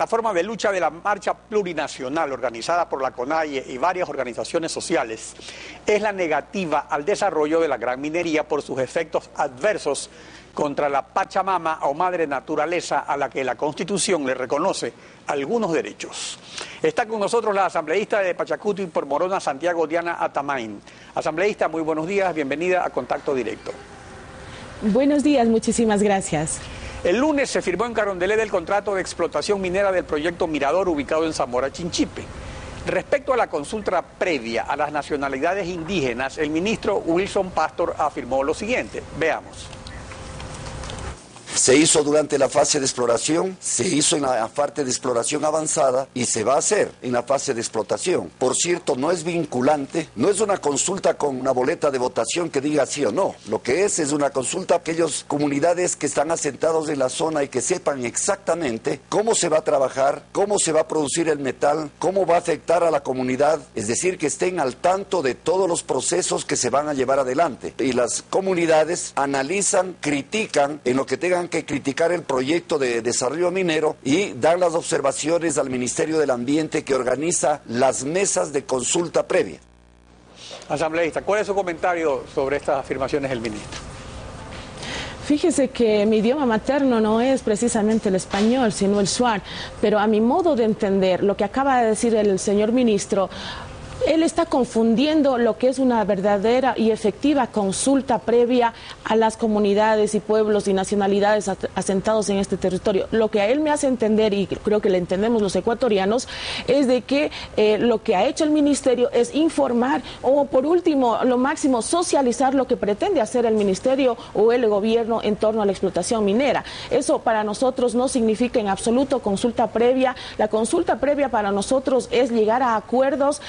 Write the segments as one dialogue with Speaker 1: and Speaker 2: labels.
Speaker 1: La forma de lucha de la marcha plurinacional organizada por la CONAIE y varias organizaciones sociales es la negativa al desarrollo de la gran minería por sus efectos adversos contra la Pachamama o madre naturaleza a la que la Constitución le reconoce algunos derechos. Está con nosotros la asambleísta de Pachacuti por Morona, Santiago, Diana Atamain. Asambleísta, muy buenos días, bienvenida a Contacto Directo.
Speaker 2: Buenos días, muchísimas gracias.
Speaker 1: El lunes se firmó en Carondelet el contrato de explotación minera del proyecto Mirador ubicado en Zamora Chinchipe. Respecto a la consulta previa a las nacionalidades indígenas, el ministro Wilson Pastor afirmó lo siguiente. Veamos.
Speaker 3: Se hizo durante la fase de exploración, se hizo en la parte de exploración avanzada y se va a hacer en la fase de explotación. Por cierto, no es vinculante, no es una consulta con una boleta de votación que diga sí o no. Lo que es una consulta a aquellas comunidades que están asentados en la zona y que sepan exactamente cómo se va a trabajar, cómo se va a producir el metal, cómo va a afectar a la comunidad, es decir, que estén al tanto de todos los procesos que se van a llevar adelante. Y las comunidades analizan, critican en lo que tengan que criticar el proyecto de desarrollo minero y dar las observaciones al Ministerio del Ambiente que organiza las mesas de consulta previa.
Speaker 1: Asambleísta, ¿cuál es su comentario sobre estas afirmaciones del ministro?
Speaker 2: Fíjese que mi idioma materno no es precisamente el español, sino el shuar, pero a mi modo de entender lo que acaba de decir el señor ministro, él está confundiendo lo que es una verdadera y efectiva consulta previa a las comunidades y pueblos y nacionalidades asentados en este territorio. Lo que a él me hace entender, y creo que le entendemos los ecuatorianos, es de que lo que ha hecho el ministerio es informar o, por último, lo máximo, socializar lo que pretende hacer el ministerio o el gobierno en torno a la explotación minera. Eso para nosotros no significa en absoluto consulta previa. La consulta previa para nosotros es llegar a acuerdos,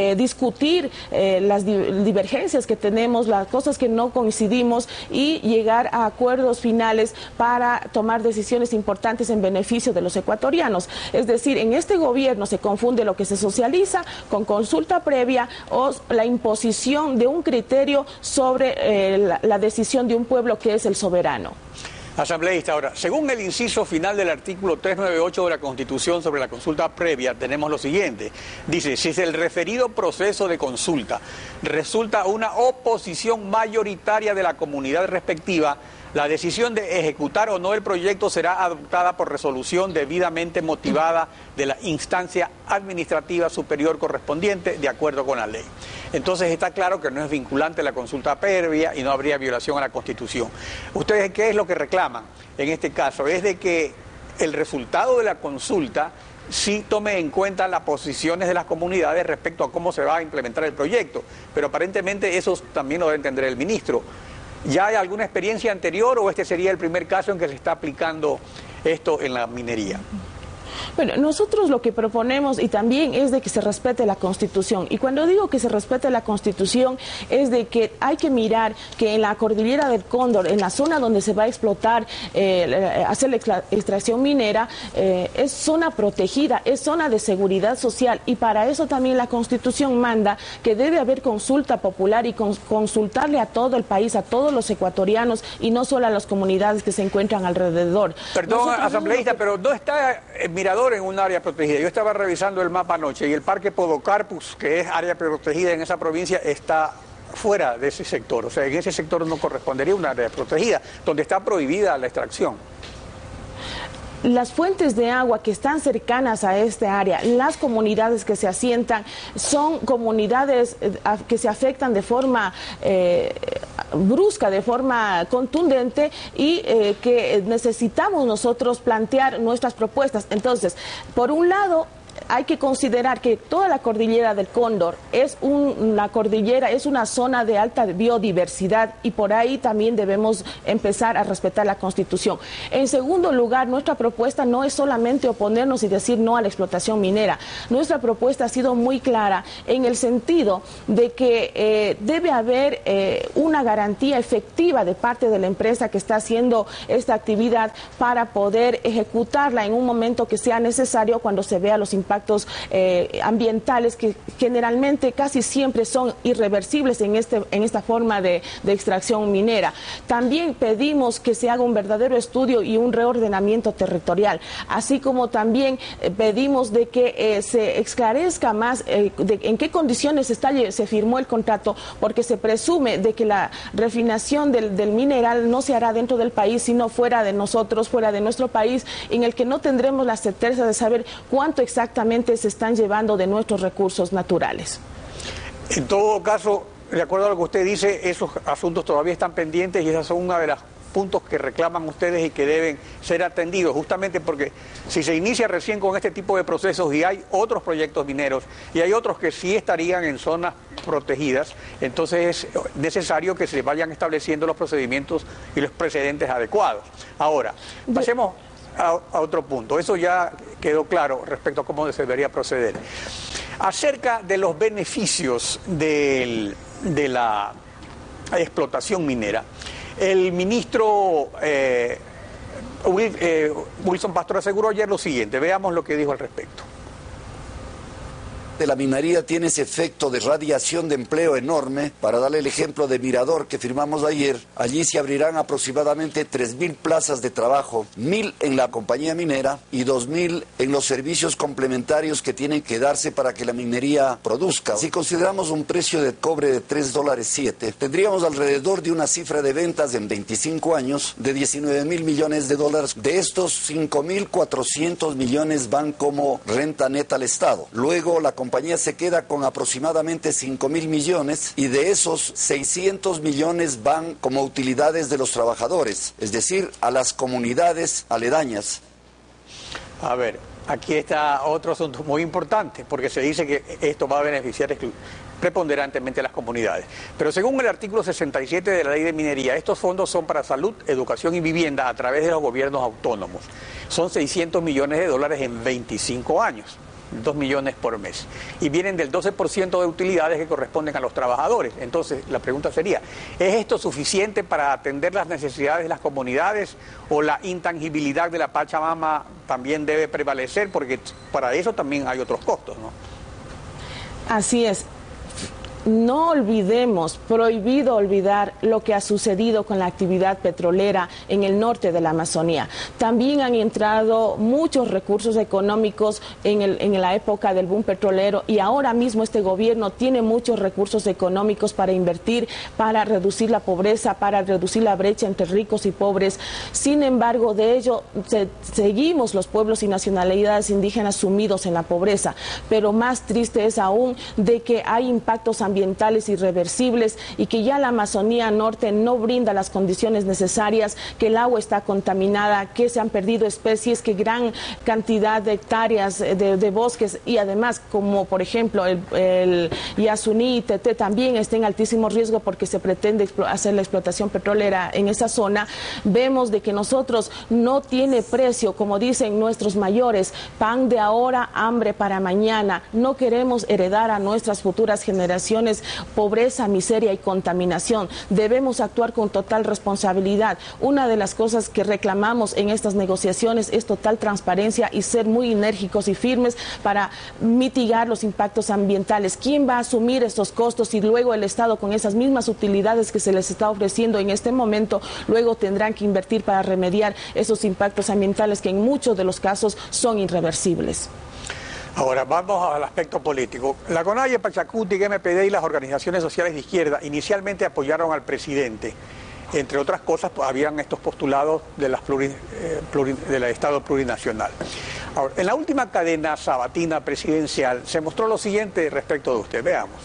Speaker 2: discutir las divergencias que tenemos, las cosas que no coincidimos y llegar a acuerdos finales para tomar decisiones importantes en beneficio de los ecuatorianos. Es decir, en este gobierno se confunde lo que se socializa con consulta previa o la imposición de un criterio sobre la decisión de un pueblo que es el soberano.
Speaker 1: Asambleísta, ahora, según el inciso final del artículo 398 de la Constitución sobre la consulta previa, tenemos lo siguiente. Dice, si el referido proceso de consulta resulta una oposición mayoritaria de la comunidad respectiva, la decisión de ejecutar o no el proyecto será adoptada por resolución debidamente motivada de la instancia administrativa superior correspondiente, de acuerdo con la ley. Entonces está claro que no es vinculante la consulta previa y no habría violación a la Constitución. ¿Ustedes qué es lo que reclaman en este caso? Es de que el resultado de la consulta sí tome en cuenta las posiciones de las comunidades respecto a cómo se va a implementar el proyecto, pero aparentemente eso también lo debe entender el ministro. ¿Ya hay alguna experiencia anterior o este sería el primer caso en que se está aplicando esto en la minería?
Speaker 2: Bueno, nosotros lo que proponemos y también es de que se respete la Constitución. Y cuando digo que se respete la Constitución es de que hay que mirar que en la cordillera del Cóndor, en la zona donde se va a explotar, hacer la extracción minera, es zona protegida, es zona de seguridad social y para eso también la Constitución manda que debe haber consulta popular y consultarle a todo el país, a todos los ecuatorianos y no solo a las comunidades que se encuentran alrededor.
Speaker 1: Perdón, asambleísta, pero no está Mirador en un área protegida. Yo estaba revisando el mapa anoche y el Parque Podocarpus, que es área protegida en esa provincia, está fuera de ese sector. O sea, en ese sector no correspondería una área protegida, donde está prohibida la extracción.
Speaker 2: Las fuentes de agua que están cercanas a esta área, las comunidades que se asientan, son comunidades que se afectan de forma brusca, de forma contundente y que necesitamos nosotros plantear nuestras propuestas. Entonces, por un lado, hay que considerar que toda la cordillera del Cóndor es una cordillera, es una zona de alta biodiversidad y por ahí también debemos empezar a respetar la Constitución. En segundo lugar, nuestra propuesta no es solamente oponernos y decir no a la explotación minera. Nuestra propuesta ha sido muy clara en el sentido de que debe haber una garantía efectiva de parte de la empresa que está haciendo esta actividad para poder ejecutarla en un momento que sea necesario cuando se vea los impactos impactos ambientales que generalmente casi siempre son irreversibles en esta forma de extracción minera. También pedimos que se haga un verdadero estudio y un reordenamiento territorial, así como también pedimos de que se esclarezca más en qué condiciones se firmó el contrato, porque se presume de que la refinación del mineral no se hará dentro del país, sino fuera de nosotros, fuera de nuestro país, en el que no tendremos la certeza de saber cuánto exactamente se están llevando de nuestros recursos naturales.
Speaker 1: En todo caso, de acuerdo a lo que usted dice, esos asuntos todavía están pendientes y esas son una de las puntos que reclaman ustedes y que deben ser atendidos, justamente porque si se inicia recién con este tipo de procesos y hay otros proyectos mineros y hay otros que sí estarían en zonas protegidas, entonces es necesario que se vayan estableciendo los procedimientos y los precedentes adecuados. Ahora, pasemos a otro punto. Eso ya quedó claro respecto a cómo se debería proceder. Acerca de los beneficios de la explotación minera, el ministro Wilson Pastor aseguró ayer lo siguiente. Veamos lo que dijo al respecto.
Speaker 3: De la minería tiene ese efecto de radiación de empleo enorme. Para darle el ejemplo de Mirador que firmamos ayer, allí se abrirán aproximadamente 3.000 plazas de trabajo, 1.000 en la compañía minera y 2.000 en los servicios complementarios que tienen que darse para que la minería produzca. Si consideramos un precio de cobre de $3.07, tendríamos alrededor de una cifra de ventas en 25 años de $19.000 millones. De estos, 5.400 millones van como renta neta al Estado. Luego la compañía se queda con aproximadamente 5.000 millones y de esos 600 millones van como utilidades de los trabajadores, es decir, a las comunidades aledañas.
Speaker 1: A ver, aquí está otro asunto muy importante, porque se dice que esto va a beneficiar preponderantemente a las comunidades. Pero según el artículo 67 de la Ley de Minería, estos fondos son para salud, educación y vivienda a través de los gobiernos autónomos. Son $600 millones en 25 años. 2 millones por mes, y vienen del 12% de utilidades que corresponden a los trabajadores. Entonces, la pregunta sería, ¿es esto suficiente para atender las necesidades de las comunidades o la intangibilidad de la Pachamama también debe prevalecer? Porque para eso también hay otros costos, ¿no?
Speaker 2: Así es. No olvidemos, prohibido olvidar lo que ha sucedido con la actividad petrolera en el norte de la Amazonía. También han entrado muchos recursos económicos en la época del boom petrolero y ahora mismo este gobierno tiene muchos recursos económicos para invertir, para reducir la pobreza, para reducir la brecha entre ricos y pobres. Sin embargo, de ello seguimos los pueblos y nacionalidades indígenas sumidos en la pobreza. Pero más triste es aún de que hay impactos ambientales irreversibles y que ya la Amazonía Norte no brinda las condiciones necesarias, que el agua está contaminada, que se han perdido especies, que gran cantidad de hectáreas de bosques y además como por ejemplo el Yasuní y Teté también está en altísimo riesgo porque se pretende hacer la explotación petrolera en esa zona. Vemos de que nosotros no tiene precio, como dicen nuestros mayores, pan de ahora, hambre para mañana. No queremos heredar a nuestras futuras generaciones pobreza, miseria y contaminación. Debemos actuar con total responsabilidad. Una de las cosas que reclamamos en estas negociaciones es total transparencia y ser muy enérgicos y firmes para mitigar los impactos ambientales. ¿Quién va a asumir estos costos y luego el Estado con esas mismas utilidades que se les está ofreciendo en este momento, luego tendrán que invertir para remediar esos impactos ambientales que en muchos de los casos son irreversibles?
Speaker 1: Ahora, vamos al aspecto político. La CONAIE, Pachacuti, MPD y las organizaciones sociales de izquierda inicialmente apoyaron al presidente. Entre otras cosas, pues, habían estos postulados de del Estado plurinacional. Ahora, en la última cadena sabatina presidencial se mostró lo siguiente respecto de usted. Veamos.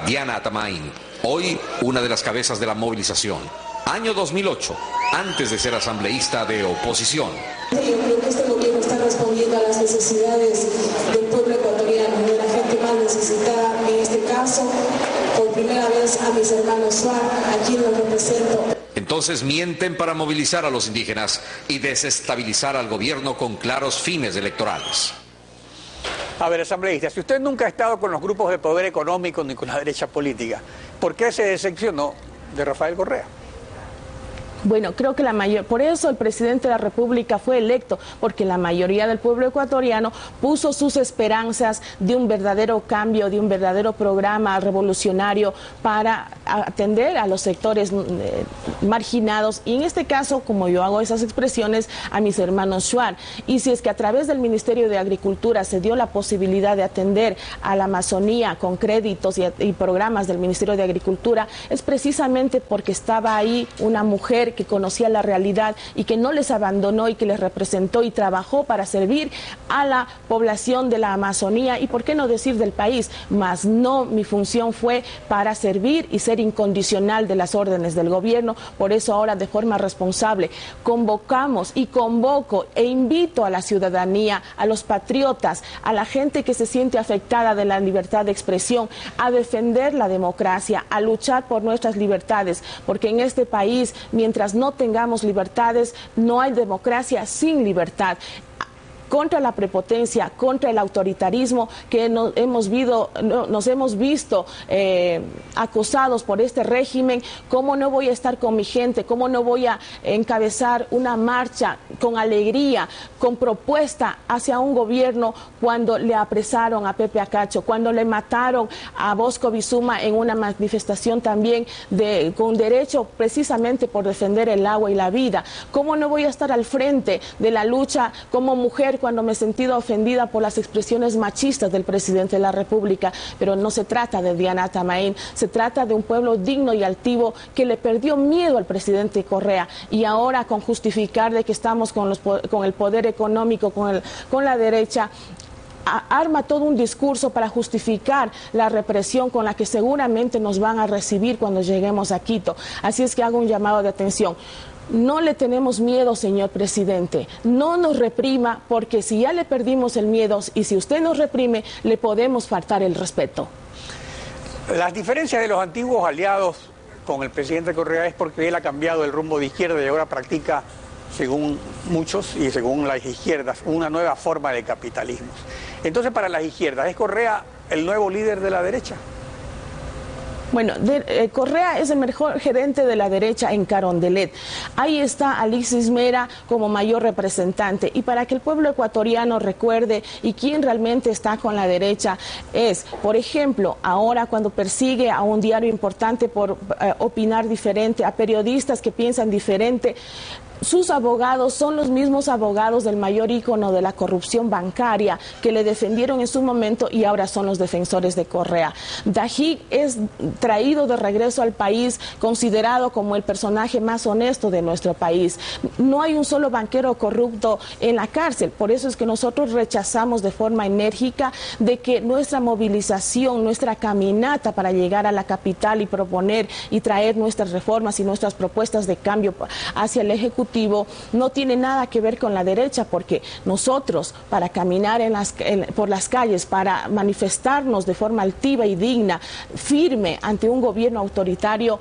Speaker 4: Diana Atamain, hoy una de las cabezas de la movilización. Año 2008, antes de ser asambleísta de oposición.
Speaker 5: Yo creo que este gobierno está respondiendo a las necesidades del pueblo ecuatoriano, de la gente más necesitada, en este caso, por primera vez a mis hermanos FARC, a quien los represento.
Speaker 4: Entonces mienten para movilizar a los indígenas y desestabilizar al gobierno con claros fines electorales.
Speaker 1: A ver, asambleísta, si usted nunca ha estado con los grupos de poder económico ni con la derecha política, ¿por qué se decepcionó de Rafael Correa?
Speaker 2: Bueno, creo que por eso el presidente de la República fue electo, porque la mayoría del pueblo ecuatoriano puso sus esperanzas de un verdadero cambio, de un verdadero programa revolucionario para atender a los sectores marginados, y en este caso, como yo hago esas expresiones, a mis hermanos Shuar. Y si es que a través del Ministerio de Agricultura se dio la posibilidad de atender a la Amazonía con créditos y programas del Ministerio de Agricultura, es precisamente porque estaba ahí una mujer que conocía la realidad y que no les abandonó y que les representó y trabajó para servir a la población de la Amazonía y, por qué no decir, del país. Mas no, mi función fue para servir y ser incondicional de las órdenes del gobierno. Por eso ahora, de forma responsable, convocamos y convoco e invito a la ciudadanía, a los patriotas, a la gente que se siente afectada de la libertad de expresión, a defender la democracia, a luchar por nuestras libertades, porque en este país, mientras no tengamos libertades, no hay democracia sin libertad. Contra la prepotencia, contra el autoritarismo que nos hemos visto acosados por este régimen, ¿cómo no voy a estar con mi gente? ¿Cómo no voy a encabezar una marcha con alegría, con propuesta hacia un gobierno cuando le apresaron a Pepe Acacho, cuando le mataron a Bosco Bizuma en una manifestación también con derecho precisamente por defender el agua y la vida? ¿Cómo no voy a estar al frente de la lucha como mujer cuando me he sentido ofendida por las expresiones machistas del presidente de la República? Pero no se trata de Diana Tamain, se trata de un pueblo digno y altivo que le perdió miedo al presidente Correa, y ahora, con justificar de que estamos con el poder económico, con la derecha, arma todo un discurso para justificar la represión con la que seguramente nos van a recibir cuando lleguemos a Quito. Así es que hago un llamado de atención. No le tenemos miedo, señor presidente, no nos reprima, porque si ya le perdimos el miedo y si usted nos reprime, le podemos faltar el respeto.
Speaker 1: Las diferencias de los antiguos aliados con el presidente Correa es porque él ha cambiado el rumbo de izquierda y ahora practica, según muchos y según las izquierdas, una nueva forma de capitalismo. Entonces, para las izquierdas, ¿es Correa el nuevo líder de la derecha?
Speaker 2: Bueno, Correa es el mejor gerente de la derecha en Carondelet. Ahí está Alexis Mera como mayor representante. Y para que el pueblo ecuatoriano recuerde y quién realmente está con la derecha es, por ejemplo, ahora cuando persigue a un diario importante por opinar diferente, a periodistas que piensan diferente, sus abogados son los mismos abogados del mayor ícono de la corrupción bancaria que le defendieron en su momento y ahora son los defensores de Correa. Dají es traído de regreso al país, considerado como el personaje más honesto de nuestro país. No hay un solo banquero corrupto en la cárcel. Por eso es que nosotros rechazamos de forma enérgica de que nuestra movilización, nuestra caminata para llegar a la capital y proponer y traer nuestras reformas y nuestras propuestas de cambio hacia el Ejecutivo no tiene nada que ver con la derecha, porque nosotros, para caminar por las calles, para manifestarnos de forma altiva y digna, firme ante un gobierno autoritario,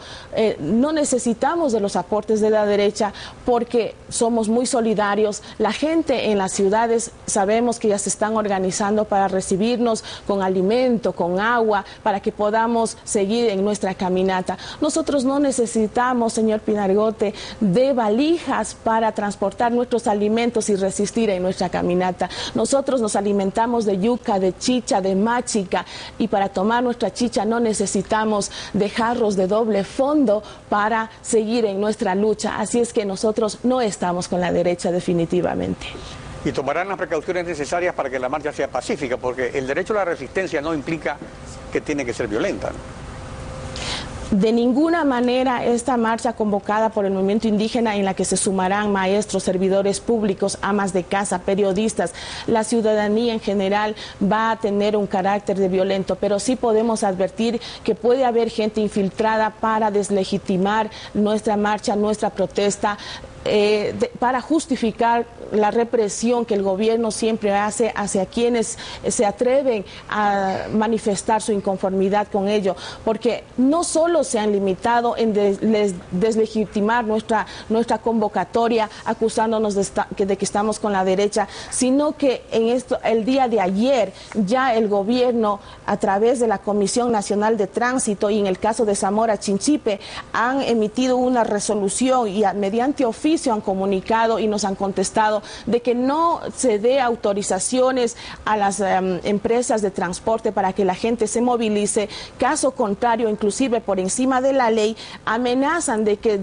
Speaker 2: no necesitamos de los aportes de la derecha, porque somos muy solidarios. La gente en las ciudades sabemos que ya se están organizando para recibirnos con alimento, con agua, para que podamos seguir en nuestra caminata. Nosotros no necesitamos, señor Pinargote, de valijas para transportar nuestros alimentos y resistir en nuestra caminata. Nosotros nos alimentamos de yuca, de chicha, de machica, y para tomar nuestra chicha no necesitamos de jarros de doble fondo para seguir en nuestra lucha. Así es que nosotros no estamos con la derecha definitivamente.
Speaker 1: Y tomarán las precauciones necesarias para que la marcha sea pacífica, porque el derecho a la resistencia no implica que tiene que ser violenta, ¿no?
Speaker 2: De ninguna manera esta marcha convocada por el movimiento indígena, en la que se sumarán maestros, servidores públicos, amas de casa, periodistas, la ciudadanía en general, va a tener un carácter de violento, pero sí podemos advertir que puede haber gente infiltrada para deslegitimar nuestra marcha, nuestra protesta. para justificar la represión que el gobierno siempre hace hacia quienes se atreven a manifestar su inconformidad con ello, porque no solo se han limitado en deslegitimar nuestra convocatoria acusándonos de que estamos con la derecha, sino que el día de ayer ya el gobierno, a través de la Comisión Nacional de Tránsito y en el caso de Zamora Chinchipe, han emitido una resolución y mediante oficio han comunicado y nos han contestado de que no se dé autorizaciones a las empresas de transporte para que la gente se movilice. Caso contrario, inclusive por encima de la ley, amenazan de que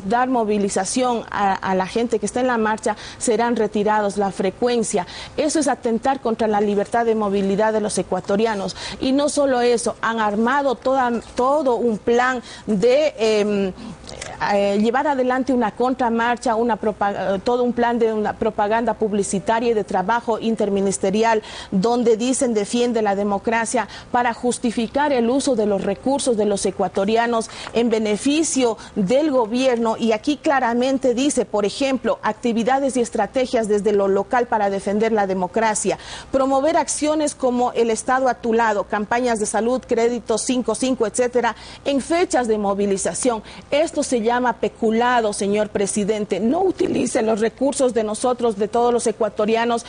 Speaker 2: dar movilización a la gente que está en la marcha, serán retirados la frecuencia. Eso es atentar contra la libertad de movilidad de los ecuatorianos. Y no solo eso, han armado todo un plan de llevar adelante una contramarcha, todo un plan de una propaganda publicitaria y de trabajo interministerial donde dicen defiende la democracia para justificar el uso de los recursos de los ecuatorianos en beneficio del gobierno. Y aquí claramente dice, por ejemplo, actividades y estrategias desde lo local para defender la democracia, promover acciones como el Estado a tu lado, campañas de salud, créditos 5-5, etcétera, en fechas de movilización. Esto se llama peculado, señor presidente. No utilice los recursos de nosotros, de todos los ecuatorianos,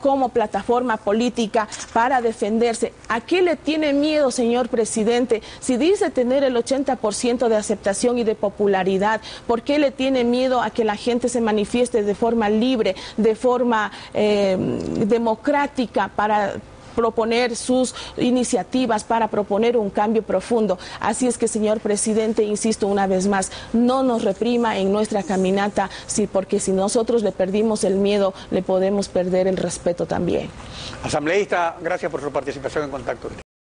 Speaker 2: como plataforma política para defenderse. ¿A qué le tiene miedo, señor presidente? Si dice tener el 80% de aceptación y de popularidad, ¿por qué le tiene miedo a que la gente se manifieste de forma libre, de forma democrática para proponer sus iniciativas, para proponer un cambio profundo? Así es que, señor presidente, insisto una vez más, no nos reprima en nuestra caminata, porque si nosotros le perdimos el miedo, le podemos perder el respeto también.
Speaker 1: Asambleísta, gracias por su participación en Contacto.